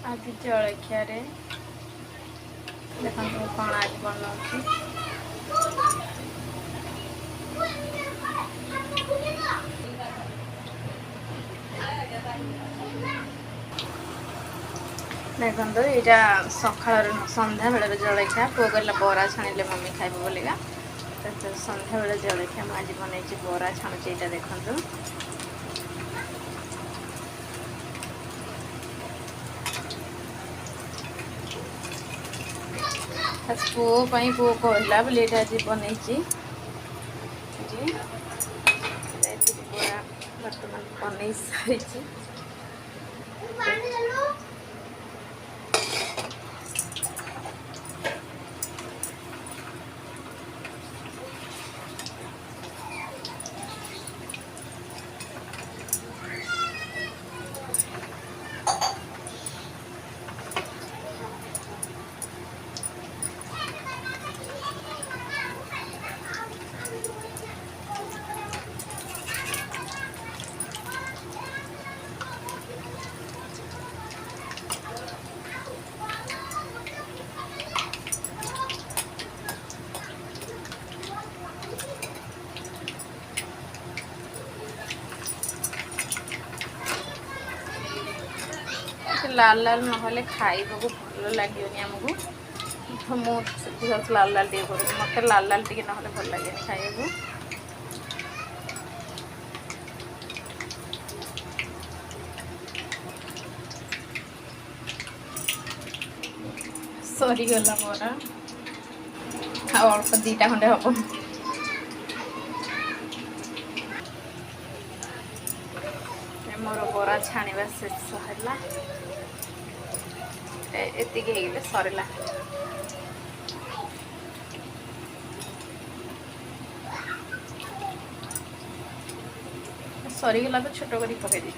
आज जलखिया देखो कौन आज बनाऊँ देखो यहाँ सकाल सन्ध्या बेल जलखिया पुआ कहला बरा छाणिले मम्मी खाइब बोलिका तो सन्ध्या बेल जलखिया मुझे बनई बरा छाणुची यहाँ देखो पुओ पुओ कहला बोली आज बनई बरा बर्तमान बनई सारी लाल लाल ना खाइबा भल लगे आमको तो मुझे लाल लाल टे कर मत लाल लाल टे ना भल लगे खाइबा सरीगला बरा अल्प दीटा खंडे हम मोर बरा छाणवा शेष है एतिक सरला सरीगला तो छोट कर पकई